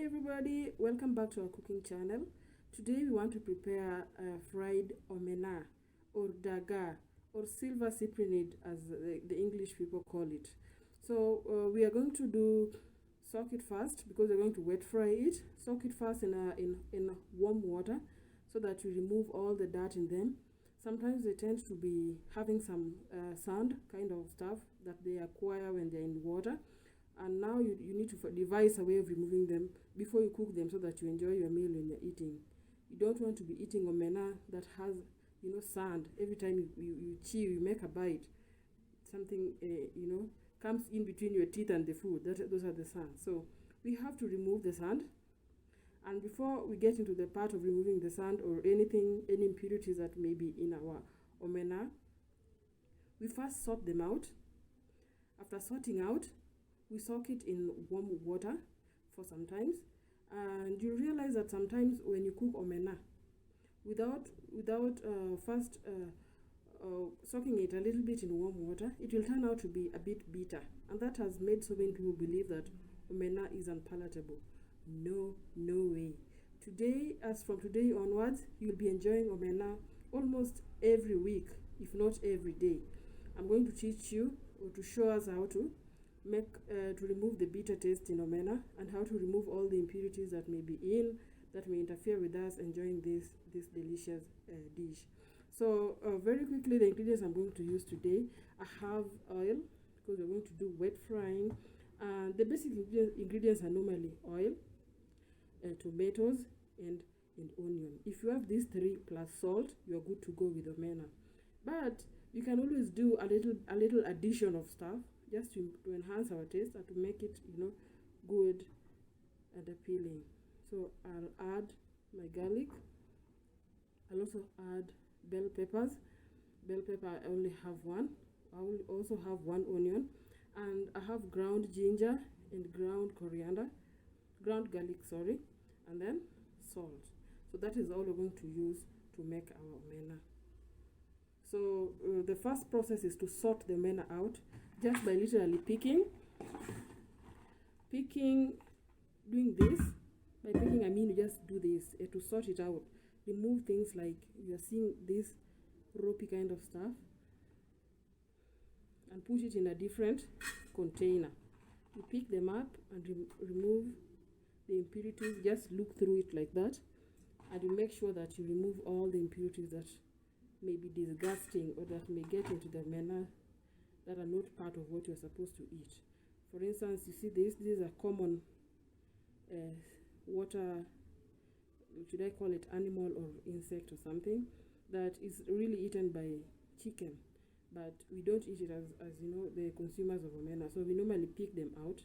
everybody, welcome back to our cooking channel. Today we want to prepare fried omena or daga or silver cyprinid as the English people call it. So we are going to soak it first because we're going to wet fry it. Soak it first in warm water so that we remove all the dirt in them. Sometimes they tend to be having some sand kind of stuff that they acquire when they're in water. And now you need to devise a way of removing them before you cook them so that you enjoy your meal when you're eating. You don't want to be eating omena that has, sand. Every time you chew, you make a bite, something, comes in between your teeth and the food. Those are the sand. So we have to remove the sand. And before we get into the part of removing the sand or any impurities that may be in our omena, we first sort them out. After sorting out, we soak it in warm water for some times, and you realize that sometimes when you cook omena without first soaking it a little bit in warm water, it will turn out to be a bit bitter, and that has made so many people believe that omena is unpalatable. No way. As from today onwards, you'll be enjoying omena almost every week, if not every day. I'm going to teach you or to show us how to remove the bitter taste in omena and how to remove all the impurities that may interfere with us enjoying this delicious dish. So very quickly, the ingredients I'm going to use today: I have oil because we're going to do wet frying. The basic ingredients are normally oil, tomatoes, and onion. If you have these three plus salt, you're good to go with omena. But you can always do a little addition of stuff just to enhance our taste and to make it, good and appealing. So I'll add my garlic. I'll also add bell peppers. Bell pepper, I only have one. I will also have one onion, and I have ground ginger and ground garlic, and then salt. So that is all we're going to use to make our omena. So the first process is to sort the omena out just by literally picking, doing this. By picking, I mean you just do this to sort it out. Remove things like you're seeing this ropey kind of stuff and put it in a different container. You pick them up and remove the impurities. Just look through it like that, and you make sure that you remove all the impurities that may be disgusting or that may get into the omena that are not part of what you're supposed to eat. For instance, you see this is a common water, should I call it animal or insect or something, that is really eaten by chicken, but we don't eat it as the consumers of omena. So we normally pick them out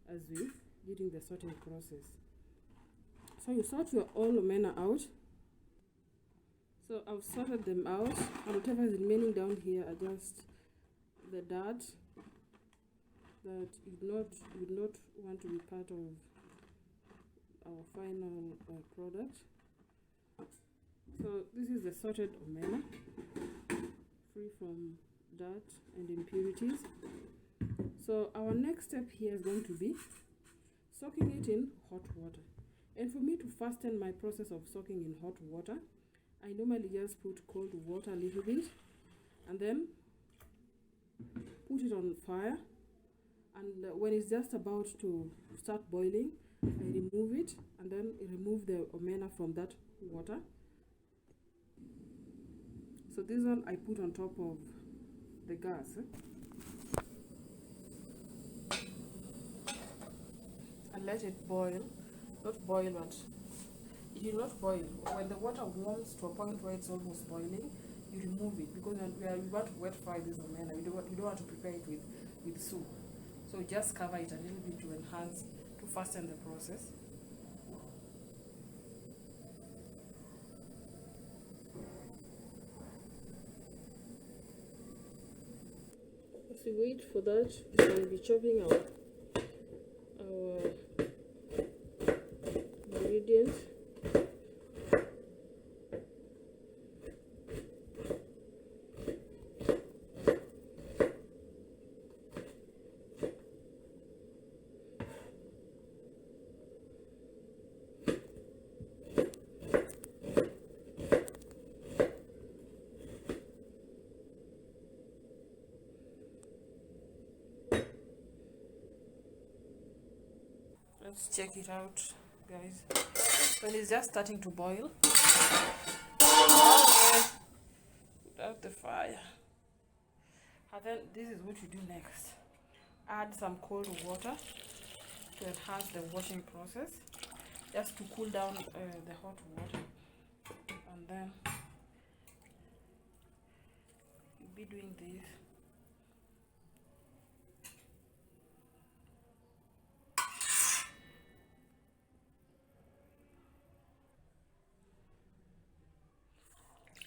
as we during the sorting process. So you sort your all omena out. So I've sorted them out, and whatever is remaining down here are just the dirt that would not want to be part of our final product. So this is the sorted omena, free from dirt and impurities. So our next step here is going to be soaking it in hot water. And for me to fasten my process of soaking in hot water, I normally just put cold water a little bit and then put it on fire, and when it's just about to start boiling, I remove it and then remove the omena from that water. So this one I put on top of the gas. And let it boil. Not boil, but it will not boil. When the water warms to a point where it's almost boiling, you remove it, because we want to wet fry this omena. You don't want to prepare it with soup. So just cover it a little bit to fasten the process. As we wait for that, we will be chopping our ingredients. Let's check it out, guys. When it's just starting to boil, put out the fire. And then this is what you do next. Add some cold water to enhance the washing process, just to cool down the hot water. And then you'll be doing this.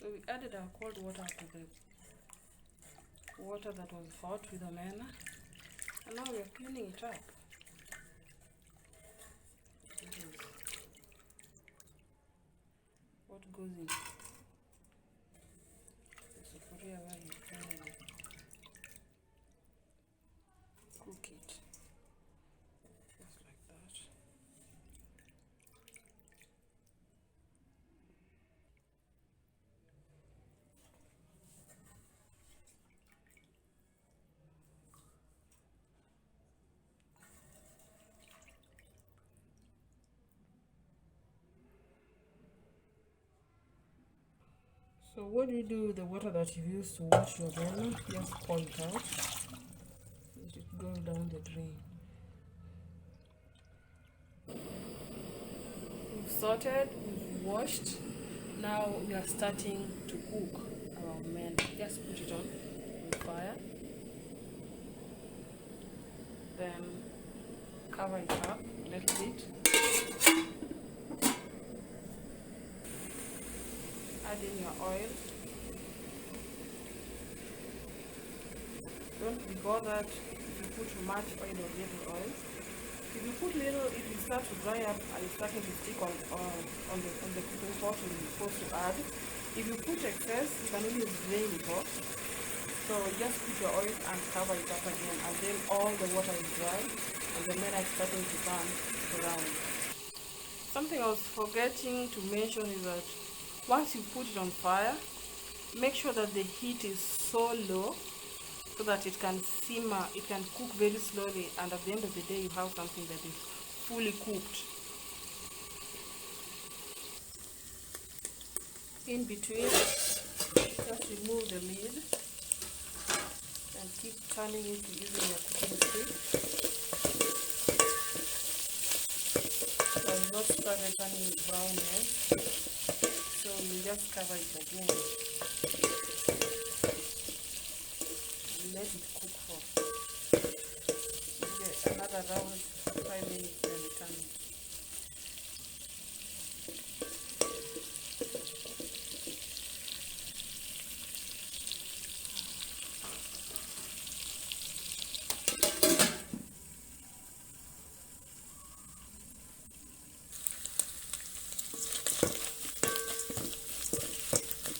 So we added our cold water to the water that was hot with omena, and now we are cleaning it up. This is what goes in the sufuria while you finally cook it, just like that. So what do you do with the water that you used to wash your omena? Just pour it out. Let it go down the drain. We've sorted, we've washed. Now we are starting to cook our omena. Just put it on the fire. Then cover it up a little bit. Add in your oil. Don't be bothered if you put much oil or little oil. If you put little, it will start to dry up and it's starting to stick on the cooking pot you're supposed to add. If you put excess, you can always drain it off. So just put your oil and cover it up again, and then all the water is dry and the omena is starting to turn brown. Something I was forgetting to mention is that once you put it on fire, make sure that the heat is so low so that it can simmer, it can cook very slowly, and at the end of the day you have something that is fully cooked. In between, just remove the lid and keep turning it using your cooking stick. It has not started turning brown yet, so you just cover it again. Let it cook for another round, 5 minutes, then return it.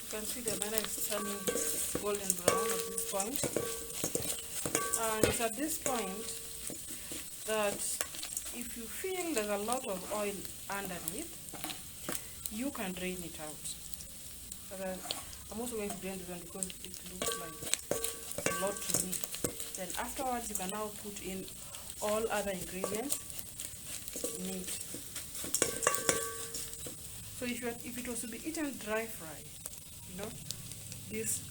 You can see the omena is turning golden brown at this point. And it's at this point that if you feel there's a lot of oil underneath, you can drain it out. But I'm also going to drain this one because it looks like a lot to me. Then afterwards, you can now put in all other ingredients in it. So if it was to be eaten dry fry, you know,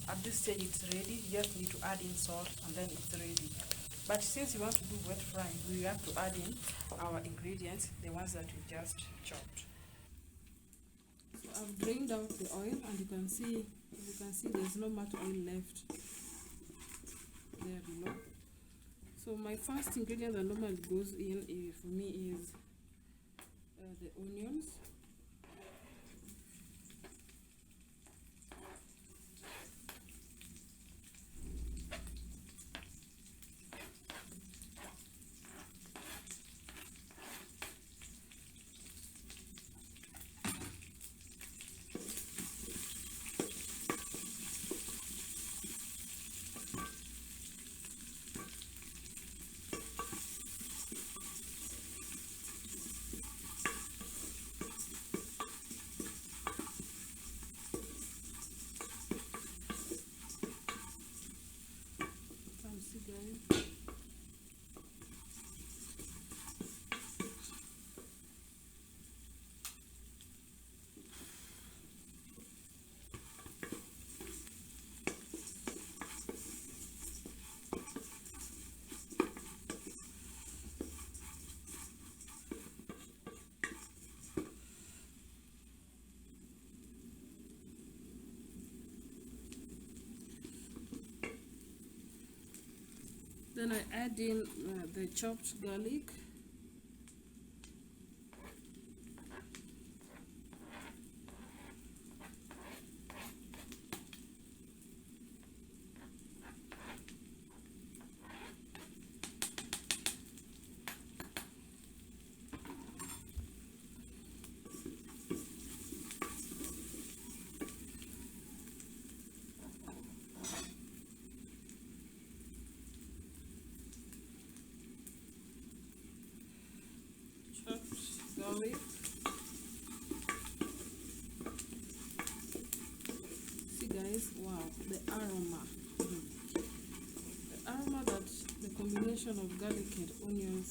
at this stage it's ready. You just need to add in salt and then it's ready. But since you want to do wet frying, we have to add in our ingredients, the ones that we just chopped. So I've drained out the oil, and you can see there's not much oil left there below. So my first ingredient that normally goes in for me is the onions. Then I add in the chopped garlic. Garlic. See guys, wow, the aroma. The aroma that the combination of garlic and onions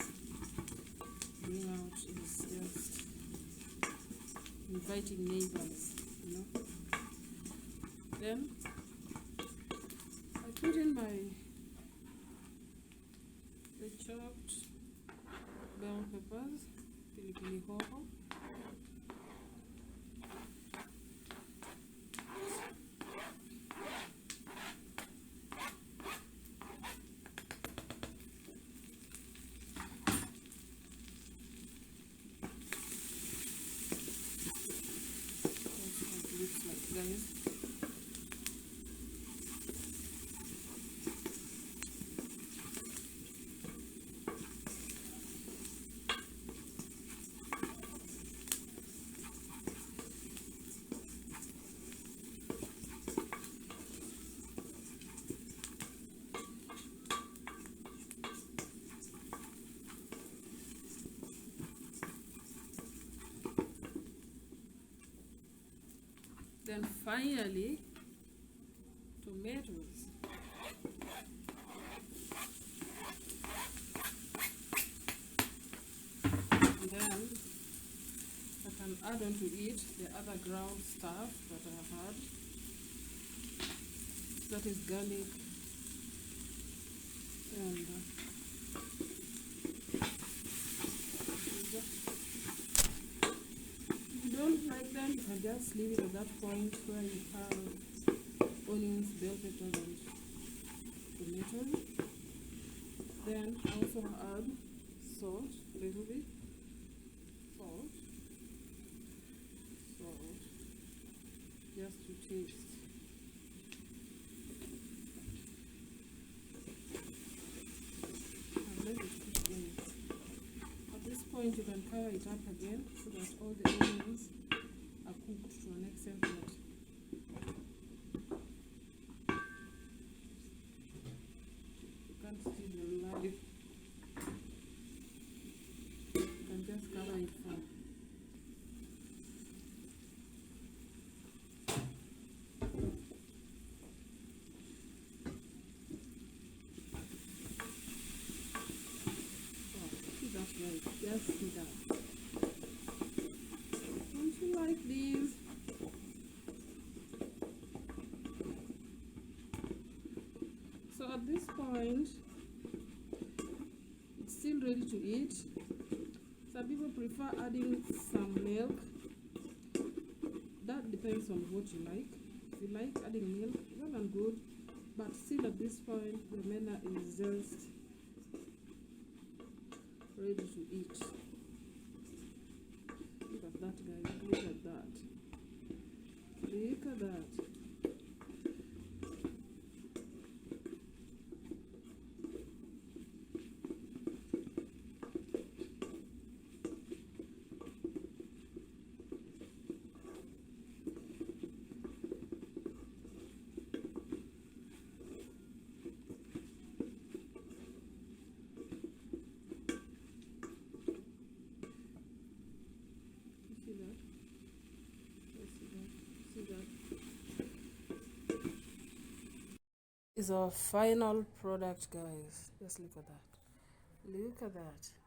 bring out is just inviting neighbors, you know. Then I put in the chopped bell peppers, pilipili hoho, that's what it looks like, guys. Then finally, tomatoes. And then I can add on to it the other ground stuff that I have had. That is garlic and if you don't like them, you can just leave it at that point where you have onions, bell peppers, and tomatoes. Then I also add salt, a little bit. Salt, just to taste. And let it cook in. At this point, you can cover it up again so that all the onions are cooked to an extent that you can't see the live. You can just cover it for right. Just see that. Don't you like these? So at this point, it's still ready to eat. Some people prefer adding some milk. That depends on what you like. If you like adding milk, well and good. But still at this point, the omena is just ready to eat. Look at that, guys. Look at that. Look at that. Is our final product, guys. Just look at that. Look at that.